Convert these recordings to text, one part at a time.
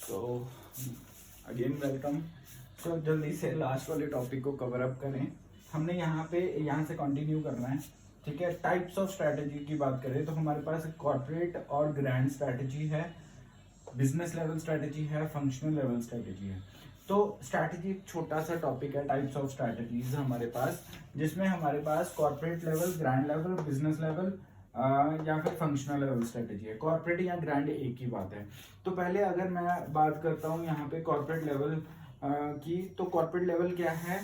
So again welcome. सो जल्दी से last वाले टॉपिक को कवर अप करें। हमने यहाँ से कंटिन्यू करना है। ठीक है, टाइप्स ऑफ स्ट्रैटेजी की बात करें तो हमारे पास कॉर्पोरेट और ग्रैंड स्ट्रैटेजी है, बिजनेस लेवल स्ट्रैटेजी है, फंक्शनल लेवल स्ट्रैटेजी है। तो स्ट्रैटेजी एक छोटा सा टॉपिक है, टाइप्स ऑफ स्ट्रैटेजीज हमारे पास, जिसमें हमारे पास corporate level, grand level, business level या फिर फंक्शनल लेवल स्ट्रेटेजी है। कॉर्पोरेट या ग्रैंड एक ही बात है। तो पहले अगर मैं बात करता हूँ यहाँ पे कॉर्पोरेट लेवल की, तो कॉर्पोरेट लेवल क्या है?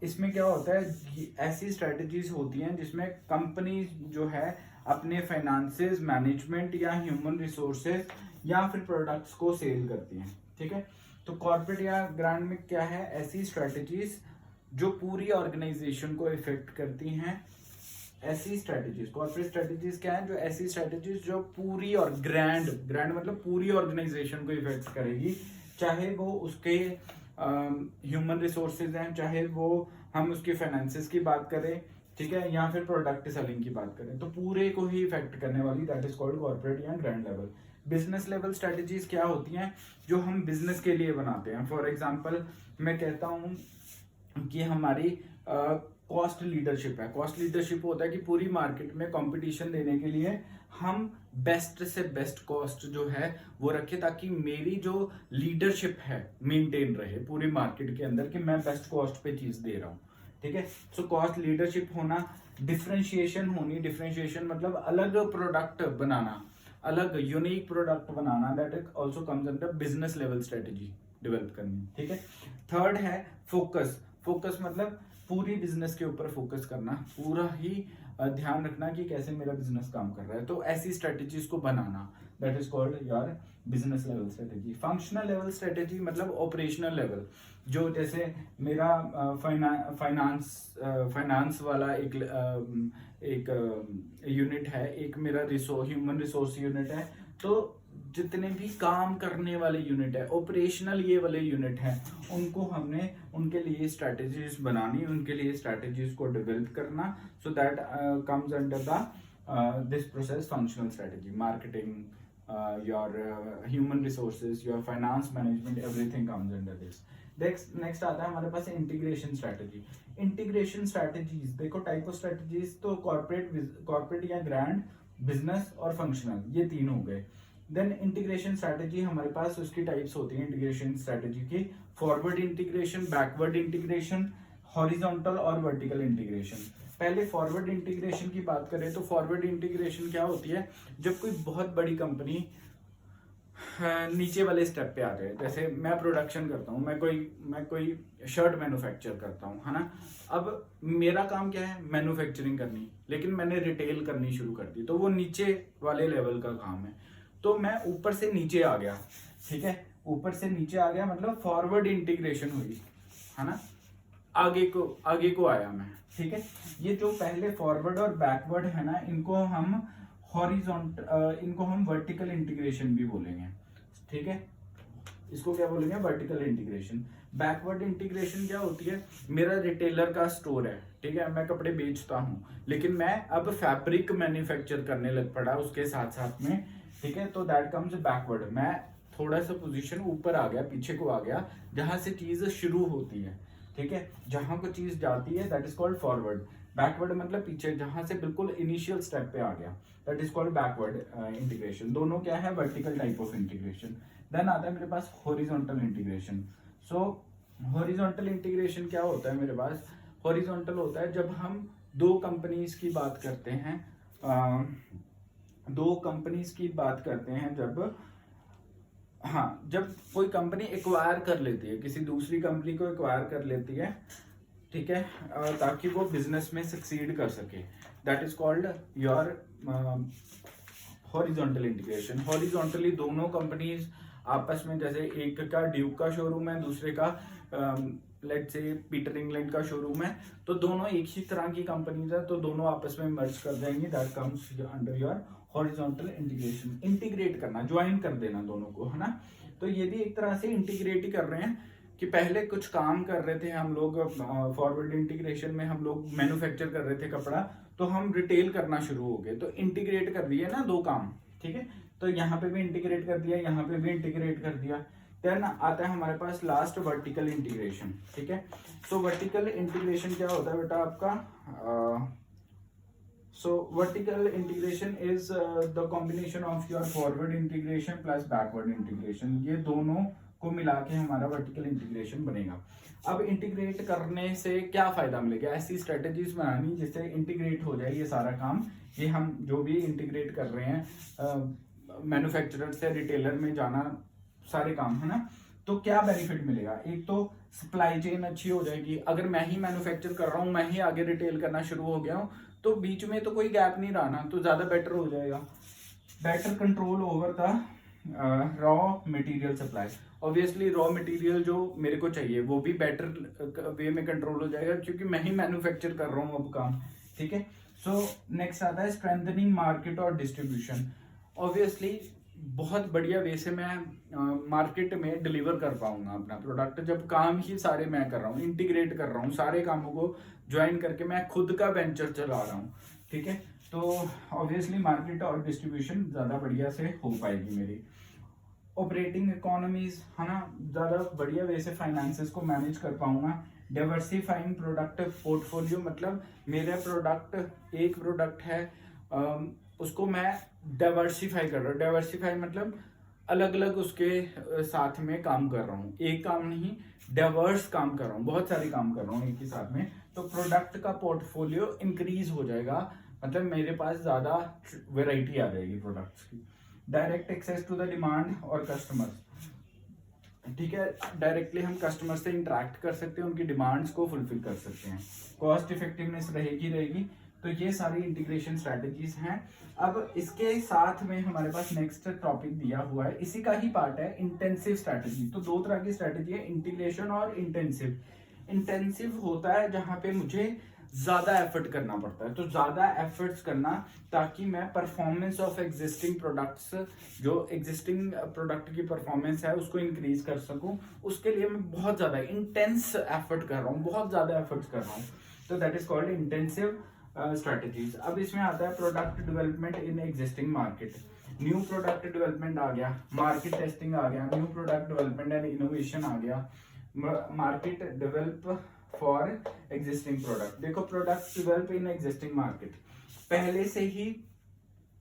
इसमें क्या होता है, ऐसी स्ट्रेटेजीज होती हैं जिसमें कंपनी जो है अपने फाइनेंसेस, मैनेजमेंट या ह्यूमन रिसोर्सेज या फिर प्रोडक्ट्स को सेल करती हैं। ठीक है, तो कॉर्पोरेट या ग्रैंड में क्या है, ऐसी स्ट्रेटेजीज जो पूरी ऑर्गेनाइजेशन को इफेक्ट करती हैं। ऐसी स्ट्रेटेजीज, कॉर्पोरेट स्ट्रेटेजीज क्या है, जो ऐसी स्ट्रेटेजीज जो पूरी और ग्रैंड मतलब पूरी ऑर्गेनाइजेशन को इफेक्ट करेगी, चाहे वो उसके ह्यूमन रिसोर्सेज हैं, चाहे वो हम उसके फाइनेंसेस की बात करें, ठीक है, या फिर प्रोडक्ट सेलिंग की बात करें, तो पूरे को ही इफेक्ट करने वाली, दैट इज कॉल्ड कॉर्पोरेट या grand level. Business level strategies क्या होती हैं, जो हम बिजनेस के लिए बनाते हैं। फॉर एग्जाम्पल मैं कहता हूँ कि हमारी कॉस्ट लीडरशिप है। कॉस्ट लीडरशिप होता है कि पूरी मार्केट में कंपटीशन देने के लिए हम बेस्ट से बेस्ट कॉस्ट जो है वो रखें, ताकि मेरी जो लीडरशिप है मेंटेन रहे पूरी मार्केट के अंदर, कि मैं बेस्ट कॉस्ट पे चीज दे रहा हूँ। ठीक है, सो कॉस्ट लीडरशिप होना, डिफरेंशिएशन होनी, डिफरेंशिएशन मतलब अलग प्रोडक्ट बनाना, अलग unique product banana, that is also comes under business level strategy develop करनी। ठीक है, थर्ड है फोकस। फोकस मतलब पूरी बिजनेस के ऊपर फोकस करना, पूरा ही ध्यान रखना कि कैसे मेरा बिजनेस काम कर रहा है, तो ऐसी स्ट्रेटेजीज को बनाना, that is called your business level strategy. Functional level strategy मतलब ऑपरेशनल लेवल, जो जैसे मेरा फाइनेंस वाला एक यूनिट है, एक मेरा ह्यूमन रिसोर्स यूनिट है, तो जितने भी काम करने वाले यूनिट है, ऑपरेशनल ये वाले यूनिट हैं, उनको हमने उनके लिए स्ट्रैटेजीज बनानी, उनके लिए स्ट्रैटेजीज को डेवलप करना, so that comes under the this process functional strategy. Marketing, your human resources, your finance management, everything comes under this. Next आता है हमारे पास इंटीग्रेशन स्ट्रैटेजी। इंटीग्रेशन स्ट्रैटेजीज देखो, टाइप ऑफ स्ट्रैटेजीज तो कॉर्पोरेट या grand, business और functional, ये तीन हो गए। देन इंटीग्रेशन स्ट्रैटेजी हमारे पास उसकी टाइप्स होती है इंटीग्रेशन स्ट्रैटेजी की, forward integration, backward integration, horizontal और वर्टिकल इंटीग्रेशन। पहले फॉरवर्ड इंटीग्रेशन की बात करें तो फॉरवर्ड इंटीग्रेशन क्या होती है, जब कोई बहुत बड़ी कंपनी नीचे वाले स्टेप पे आ जाए। जैसे मैं प्रोडक्शन करता हूँ, मैं कोई शर्ट मैन्युफैक्चर करता हूँ, है ना। अब मेरा काम क्या है, मैन्युफैक्चरिंग करनी, लेकिन मैंने रिटेल करनी शुरू कर दी, तो वो नीचे वाले लेवल का काम है। तो मैं ऊपर से नीचे आ गया, ठीक है, ऊपर से नीचे आ गया मतलब फॉरवर्ड इंटीग्रेशन हुई, है ना, आगे को आया मैं। ठीक है, ये जो पहले फॉरवर्ड और बैकवर्ड है ना, इनको हम वर्टिकल इंटीग्रेशन भी बोलेंगे। ठीक है, इसको क्या बोलेंगे, वर्टिकल इंटीग्रेशन। बैकवर्ड इंटीग्रेशन क्या होती है, मेरा रिटेलर का स्टोर है, ठीक है, मैं कपड़े बेचता हूँ, लेकिन मैं अब फैब्रिक मैन्युफैक्चर करने लग पड़ा उसके साथ साथ में। ठीक है, तो दैट कम्स बैकवर्ड। मैं थोड़ा सा पोजीशन ऊपर आ गया, पीछे को आ गया, जहां से चीज शुरू होती है। ठीक है, जहां को चीज जाती है that is called forward. Backward मतलब पीछे, जहां से बिल्कुल इनिशियल स्टेप पे आ गया, that is called backward integration. दोनों क्या है, vertical type of integration. Then आता है मेरे पास horizontal integration. So horizontal integration क्या होता है मेरे पास, हॉरिजॉन्टल होता है जब हम दो कंपनीज की बात करते हैं, जब कोई कंपनी एक्वायर कर लेती है, किसी दूसरी कंपनी को एक्वायर कर लेती है, ठीक है, ताकि वो बिजनेस में सक्सीड कर सके, that is called your horizontal integration. Horizontally दोनों कंपनीज आपस में, जैसे एक का ड्यूक का शोरूम है, दूसरे का लेट्स से पीटर इंग्लैंड का शोरूम है, तो दोनों एक ही तरह की कंपनीज है, तो दोनों आपस में मर्ज कर देंगे, that comes under your horizontal integration. Integrate करना, ज्वाइन कर देना दोनों को, है ना। तो ये भी एक तरह से इंटीग्रेट ही कर रहे हैं, कि पहले कुछ काम कर रहे थे हम लोग, फॉरवर्ड इंटीग्रेशन में हम लोग मैन्युफैक्चर कर रहे थे कपड़ा, तो हम रिटेल करना शुरू हो गए, तो इंटीग्रेट कर दिए ना दो काम। ठीक है, तो यहाँ पे भी इंटीग्रेट कर दिया, यहाँ पे भी इंटीग्रेट कर दिया। देन आता है हमारे पास लास्ट वर्टिकल इंटीग्रेशन, ठीक है। सो वर्टिकल इंटीग्रेशन क्या होता है बेटा आपका, सो vertical integration is the combination of your forward integration plus backward integration, ये दोनों को मिला के हमारा वर्टिकल इंटीग्रेशन बनेगा। अब इंटीग्रेट करने से क्या फायदा मिलेगा, ऐसी स्ट्रेटेजीज बनानी जिससे इंटीग्रेट हो जाए ये सारा काम, ये हम जो भी इंटीग्रेट कर रहे हैं मैन्युफैक्चरर से रिटेलर में जाना, सारे काम है ना। तो क्या बेनिफिट मिलेगा, एक तो सप्लाई चेन अच्छी हो जाएगी, अगर मैं ही मैन्युफैक्चर कर रहा हूँ, मैं ही आगे रिटेल करना शुरू हो गया हूँ, तो बीच में तो कोई गैप नहीं रहा ना, तो ज्यादा बेटर हो जाएगा। Better control over the raw material supply, obviously raw material जो मेरे को चाहिए वो भी बेटर वे में कंट्रोल हो जाएगा, क्योंकि मैं ही मैन्युफैक्चर कर रहा हूँ अब काम, ठीक है। सो नेक्स्ट आता है स्ट्रेंथनिंग मार्केट और डिस्ट्रीब्यूशन। ऑब्वियसली बहुत बढ़िया वे से मैं मार्केट में डिलीवर कर पाऊंगा अपना प्रोडक्ट, जब काम ही सारे मैं कर रहा हूँ, इंटीग्रेट कर रहा हूँ, सारे कामों को ज्वाइन करके मैं खुद का वेंचर चला रहा हूँ, ठीक है। तो ऑब्वियसली मार्केट और डिस्ट्रीब्यूशन ज्यादा बढ़िया से हो पाएगी मेरी। ऑपरेटिंग इकोनॉमीज है ना, ज्यादा बढ़िया वे से फाइनेंसेस को मैनेज कर पाऊंगा। डाइवर्सिफाइंग प्रोडक्ट पोर्टफोलियो, मतलब मेरा प्रोडक्ट एक प्रोडक्ट है, उसको मैं डाइवर्सिफाई कर रहा हूँ। डाइवर्सिफाई मतलब अलग अलग उसके साथ में काम कर रहा हूँ, एक काम नहीं, डाइवर्स काम कर रहा हूँ, बहुत सारे काम कर रहा हूँ एक ही साथ में, तो प्रोडक्ट का पोर्टफोलियो इंक्रीज हो जाएगा, मतलब मेरे पास ज्यादा वेराइटी आ जाएगी प्रोडक्ट्स की। Direct access to the demand और कस्टमर्स, ठीक है, डायरेक्टली हम कस्टमर से इंटरेक्ट कर सकते हैं, उनकी डिमांड्स को फुलफिल कर सकते हैं, कॉस्ट इफेक्टिवनेस रहेगी। तो ये सारी इंटीग्रेशन स्ट्रेटजीज हैं। अब इसके साथ में हमारे पास नेक्स्ट टॉपिक दिया हुआ है, इसी का ही पार्ट है इंटेंसिव स्ट्रेटजी। तो दो तरह की स्ट्रेटजी है, इंटीग्रेशन और इंटेंसिव। इंटेंसिव होता है जहां पे मुझे ज्यादा एफर्ट करना पड़ता है, तो ज्यादा एफर्ट्स करना ताकि मैं परफॉर्मेंस ऑफ एग्जिस्टिंग प्रोडक्ट्स, जो एग्जिस्टिंग प्रोडक्ट की परफॉर्मेंस है उसको इंक्रीज कर सकूं, उसके लिए मैं बहुत ज्यादा इंटेंस एफर्ट कर रहा हूँ, बहुत ज्यादा एफर्ट्स कर रहा हूँ, तो that is called intensive strategies. अब इसमें आता है product development in existing market, new product development आ गया, मार्केट टेस्टिंग आ गया, new product development and innovation आ गया, market develop for existing product. देखो product develop in existing market, पहले से ही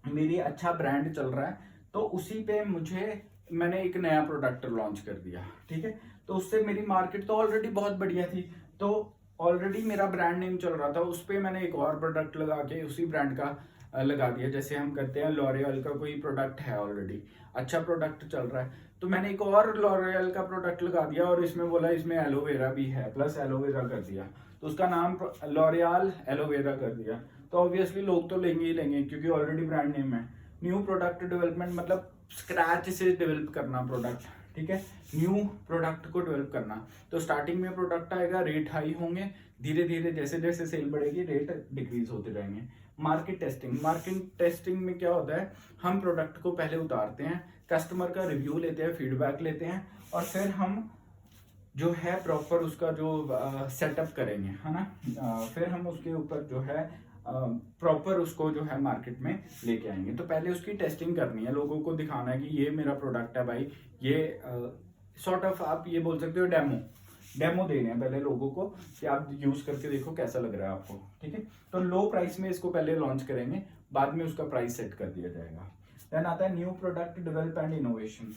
मेरी अच्छा ब्रांड चल रहा है, तो उसी पे मैंने एक नया प्रोडक्ट लॉन्च कर दिया, ठीक है, तो उससे मेरी मार्केट तो ऑलरेडी बहुत बढ़िया थी, तो ऑलरेडी मेरा ब्रांड नेम चल रहा था, उस पर मैंने एक और प्रोडक्ट लगा के उसी ब्रांड का लगा दिया। जैसे हम करते हैं लॉरियल का कोई प्रोडक्ट है ऑलरेडी, अच्छा प्रोडक्ट चल रहा है, तो मैंने एक और लॉरियल का प्रोडक्ट लगा दिया और इसमें बोला इसमें एलोवेरा भी है, प्लस एलोवेरा कर दिया, तो उसका नाम लॉरियल एलोवेरा कर दिया। तो ऑब्वियसली लोग तो लेंगे ही लेंगे, क्योंकि ऑलरेडी ब्रांड नेम है। न्यू प्रोडक्ट डेवलपमेंट मतलब स्क्रैच से डेवलप करना प्रोडक्ट, ठीक है, न्यू प्रोडक्ट को डेवलप करना। तो स्टार्टिंग में प्रोडक्ट आएगा, रेट हाई होंगे, धीरे धीरे जैसे जैसे सेल बढ़ेगी रेट डिक्रीज होते जाएंगे। मार्केट टेस्टिंग में क्या होता है, हम प्रोडक्ट को पहले उतारते हैं, कस्टमर का रिव्यू लेते हैं, फीडबैक लेते हैं, और फिर हम जो है प्रॉपर उसका जो सेटअप करेंगे, है ना, फिर हम उसके ऊपर जो है प्रॉपर उसको जो है मार्केट में लेके आएंगे। तो पहले उसकी टेस्टिंग करनी है, लोगों को दिखाना है कि ये मेरा प्रोडक्ट है भाई, ये सॉर्ट ऑफ आप ये बोल सकते हो डेमो देने हैं पहले लोगों को कि आप यूज करके देखो कैसा लग रहा है आपको, ठीक है। तो लो प्राइस में इसको पहले लॉन्च करेंगे, बाद में उसका प्राइस सेट कर दिया जाएगा। देन आता है new product develop and innovation.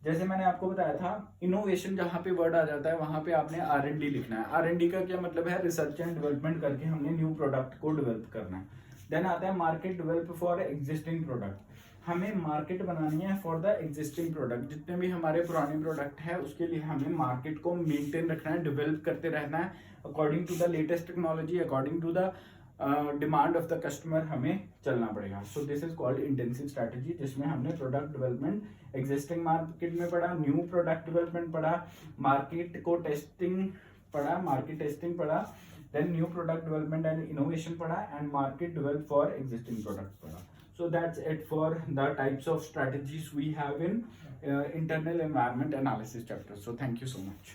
जैसे मैंने आपको बताया था, इनोवेशन जहां पे वर्ड आ जाता है वहां पे आपने R&D लिखना है। R&D का क्या मतलब है, रिसर्च एंड डेवलपमेंट करके हमने न्यू प्रोडक्ट को डेवलप करना है। देन आता है market develop for existing product, हमें मार्केट बनानी है फॉर द एग्जिस्टिंग प्रोडक्ट, जितने भी हमारे पुराने प्रोडक्ट है उसके लिए हमें मार्केट को मेंटेन रखना है, डेवलप करते रहना है according to the latest technology, according to the demand of the customer हमें चलना पड़ेगा। So this is called intensive strategy, जिसमें हमने प्रोडक्ट डेवलपमेंट एग्जिस्टिंग मार्केट में पढ़ा, न्यू प्रोडक्ट डेवलपमेंट पढ़ा, मार्केट टेस्टिंग पढ़ा, then new product development and innovation पढ़ा, and market develop for existing product पढ़ा। So that's it for the types of strategies we have in internal environment analysis chapter. So thank you so much.